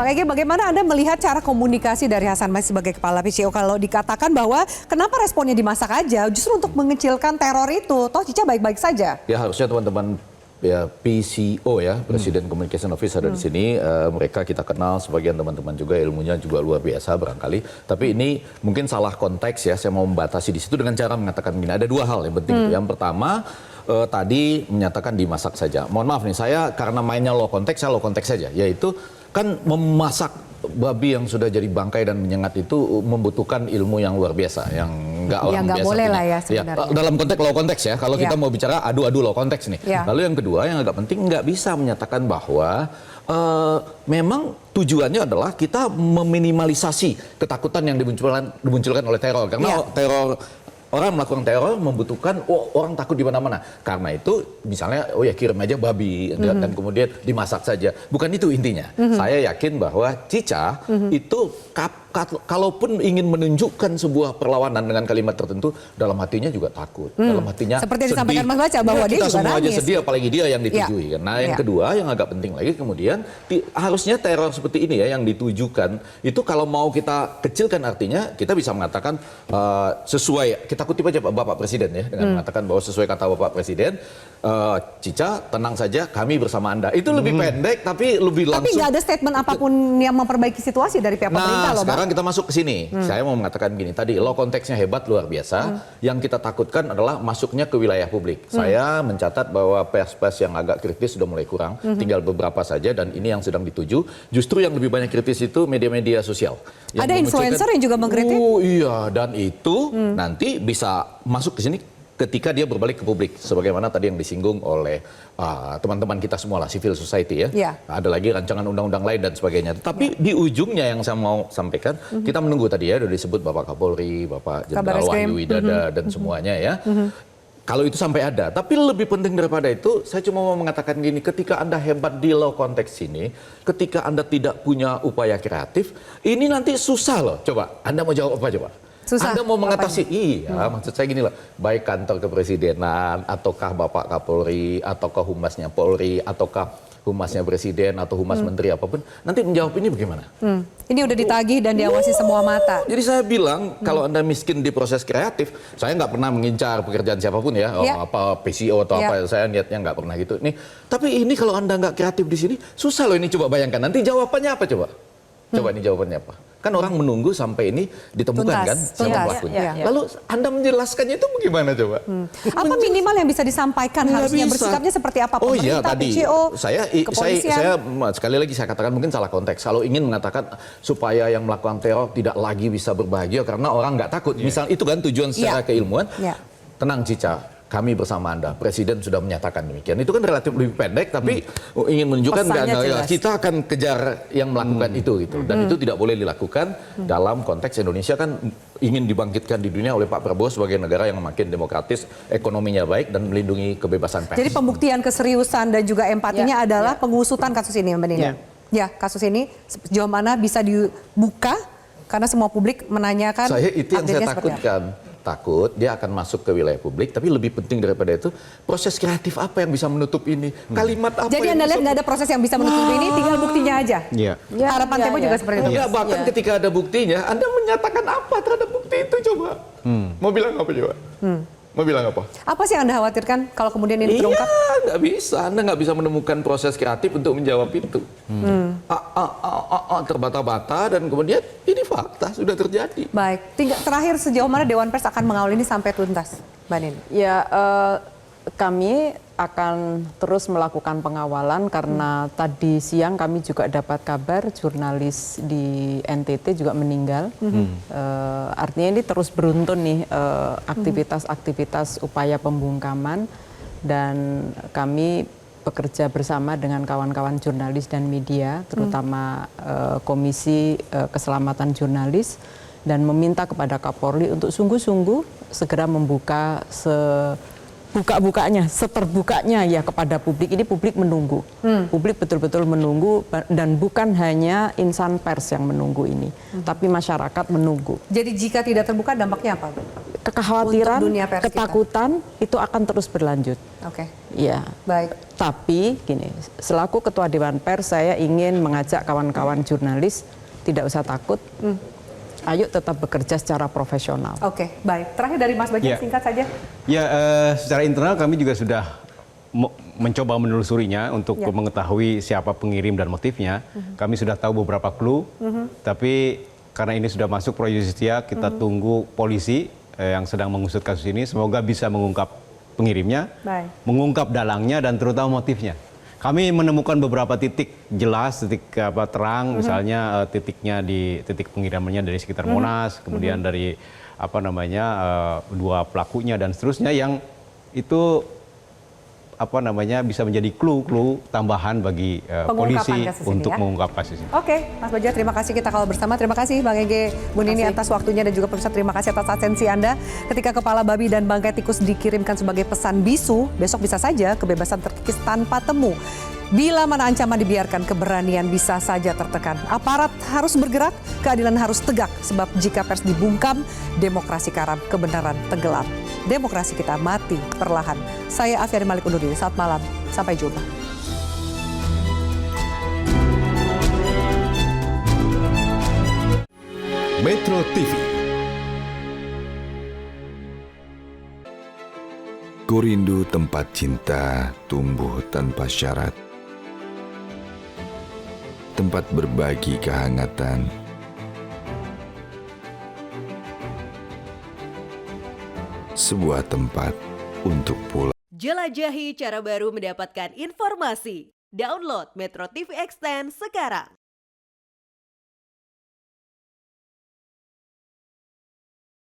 Bang Ege, bagaimana Anda melihat cara komunikasi dari Hasan Mas sebagai kepala PCO kalau dikatakan bahwa kenapa responnya dimasak aja justru untuk mengecilkan teror itu? Toh Cica baik-baik saja. Ya harusnya teman-teman ya PCO ya, Presiden Communication Office ada di sini. Mereka kita kenal, sebagian teman-teman juga ilmunya juga luar biasa barangkali. Tapi ini mungkin salah konteks ya. Saya mau membatasi di situ dengan cara mengatakan begini. Ada dua hal yang penting. Yang pertama tadi menyatakan dimasak saja. Mohon maaf nih, saya karena mainnya low konteks, saya low konteks saja. Yaitu kan memasak babi yang sudah jadi bangkai dan menyengat itu membutuhkan ilmu yang luar biasa, yang nggak orang biasa boleh punya. lah ya sebenarnya. Ya, dalam konteks low konteks ya, kalau kita mau bicara adu-adu low konteks nih. Lalu yang kedua yang agak penting, nggak bisa menyatakan bahwa memang tujuannya adalah kita meminimalisasi ketakutan yang dimunculkan oleh teror. Karena teror, orang melakukan teror membutuhkan orang takut di mana-mana. Karena itu misalnya kirim aja babi dan kemudian dimasak saja. Bukan itu intinya. Saya yakin bahwa Cica itu kalaupun ingin menunjukkan sebuah perlawanan dengan kalimat tertentu, dalam hatinya juga takut. Dalam hatinya seperti sedih. Disampaikan Mas Baca bahwa dia kita juga semua aja nangis. sedih, apalagi dia yang ditujui. Nah yang kedua yang agak penting lagi kemudian harusnya teror seperti ini ya yang ditujukan itu kalau mau kita kecilkan artinya kita bisa mengatakan sesuai, kita kutip aja Bapak Presiden ya dengan mengatakan bahwa sesuai kata Bapak Presiden, Cica tenang saja kami bersama Anda. Itu lebih pendek tapi lebih langsung. Tapi nggak ada statement apapun yang memperbaiki situasi dari pihak pemerintah loh Bang. Sekarang kita masuk ke sini. Saya mau mengatakan gini, tadi low konteksnya hebat luar biasa. Yang kita takutkan adalah masuknya ke wilayah publik. Saya mencatat bahwa pers-pers yang agak kritis sudah mulai kurang, tinggal beberapa saja dan ini yang sedang dituju. Justru yang lebih banyak kritis itu media-media sosial. Ada influencer yang juga mengkritik? Iya, dan itu nanti bisa masuk ke sini ketika dia berbalik ke publik, sebagaimana tadi yang disinggung oleh teman-teman kita semua lah, civil society ya. Ada lagi rancangan undang-undang lain dan sebagainya. Tapi di ujungnya yang saya mau sampaikan, kita menunggu tadi ya, sudah disebut Bapak Kapolri, Bapak Jenderal Wahyu Widada dan semuanya ya. Kalau itu sampai ada, tapi lebih penting daripada itu, saya cuma mau mengatakan gini, ketika Anda hebat di low konteks ini, ketika Anda tidak punya upaya kreatif, ini nanti susah loh. Coba, Anda mau jawab apa coba? Susah. Anda mau mengatasi, maksud saya gini loh, baik kantor kepresidenan, ataukah Bapak Kapolri, ataukah humasnya Polri, ataukah humasnya Presiden, atau humas menteri apapun, nanti menjawab ini bagaimana? Ini udah ditagih dan diawasi semua mata. Jadi saya bilang, kalau Anda miskin di proses kreatif, saya nggak pernah mengincar pekerjaan siapapun ya, apa PCO atau apa, saya niatnya nggak pernah gitu. Nih, tapi ini kalau Anda nggak kreatif di sini, susah loh ini, coba bayangkan, nanti jawabannya apa coba? Coba ini jawabannya apa? Kan orang menunggu sampai ini ditemukan kan siapa pelakunya. Lalu Anda menjelaskannya itu bagaimana coba? Apa minimal yang bisa disampaikan harusnya bersikapnya seperti apa? Pemerintah, PCO, saya sekali lagi saya katakan mungkin salah konteks. Kalau ingin mengatakan supaya yang melakukan teror tidak lagi bisa berbahagia karena orang nggak takut. Misal itu kan tujuan secara keilmuan. Tenang Cica, kami bersama Anda. Presiden sudah menyatakan demikian. Itu kan relatif lebih pendek, tapi ingin menunjukkan kita akan kejar yang melakukan itu gitu. Dan itu tidak boleh dilakukan dalam konteks Indonesia kan ingin dibangkitkan di dunia oleh Pak Prabowo sebagai negara yang makin demokratis, ekonominya baik dan melindungi kebebasan pers. Jadi pembuktian keseriusan dan juga empatinya adalah pengusutan kasus ini, Mbak Nina. Ya, kasus ini sejauh mana bisa dibuka karena semua publik menanyakan. Saya itu yang saya takutkan. Takut dia akan masuk ke wilayah publik, tapi lebih penting daripada itu proses kreatif apa yang bisa menutup ini, kalimat apa. Jadi Anda lihat nggak ada proses yang bisa menutup ini, tinggal buktinya aja. Harapan Tempo juga seperti itu. Bahkan ketika ada buktinya, Anda menyatakan apa terhadap bukti itu coba? Mau bilang apa coba? Mau bilang apa? Apa sih yang Anda khawatirkan kalau kemudian ini terungkap? Nggak bisa. Anda nggak bisa menemukan proses kreatif untuk menjawab itu. Terbata-bata dan kemudian ini fakta sudah terjadi. Baik. Terakhir sejauh mana Dewan Pers akan mengawal ini sampai tuntas, Mbak Nin? Ya, kami akan terus melakukan pengawalan karena tadi siang kami juga dapat kabar jurnalis di NTT juga meninggal. Artinya ini terus beruntun nih aktivitas-aktivitas upaya pembungkaman dan kami bekerja bersama dengan kawan-kawan jurnalis dan media, terutama Komisi Keselamatan Jurnalis, dan meminta kepada Kapolri untuk sungguh-sungguh segera membuka sebuka-bukanya, seterbukanya ya kepada publik. Ini publik menunggu. Publik betul-betul menunggu dan bukan hanya insan pers yang menunggu ini, tapi masyarakat menunggu. Jadi jika tidak terbuka dampaknya apa, Bu? Kekhawatiran, Untuk dunia pers kita. ketakutan itu akan terus berlanjut. Oke, Ya. baik. Tapi gini, selaku Ketua Dewan Pers saya ingin mengajak kawan-kawan jurnalis tidak usah takut. Ayo tetap bekerja secara profesional. Oke, baik. Terakhir dari Mas Baja, Ya. singkat saja. Ya, secara internal kami juga sudah mencoba menelusurinya untuk Ya. mengetahui siapa pengirim dan motifnya. Kami sudah tahu beberapa clue, tapi karena ini sudah masuk pro justisia, kita tunggu polisi yang sedang mengusut kasus ini. Semoga bisa mengungkap pengirimnya, Baik. mengungkap dalangnya, dan terutama motifnya. Kami menemukan beberapa titik jelas, titik terang, misalnya titiknya di titik pengirimannya dari sekitar Monas, kemudian dari dua pelakunya dan seterusnya yang itu bisa menjadi clue tambahan bagi polisi kasus ini untuk ya. mengungkap kasus ini. Oke, Mas Baja, terima kasih kita kalau bersama. Terima kasih Bang Ege, Bu Nini atas waktunya dan juga pemirsa terima kasih atas atensi Anda. Ketika kepala babi dan bangkai tikus dikirimkan sebagai pesan bisu, besok bisa saja kebebasan terkikis tanpa temu. Bila mana ancaman dibiarkan, keberanian bisa saja tertekan. Aparat harus bergerak, keadilan harus tegak. Sebab jika pers dibungkam, demokrasi karam, kebenaran tenggelam. Demokrasi kita mati perlahan. Saya Afiani Malik undur diri. Selamat malam. Sampai jumpa. Metro TV. Ku rindu tempat cinta tumbuh tanpa syarat. Tempat berbagi kehangatan. Sebuah tempat untuk pulang. Jelajahi cara baru mendapatkan informasi. Download Metro TV Extend sekarang.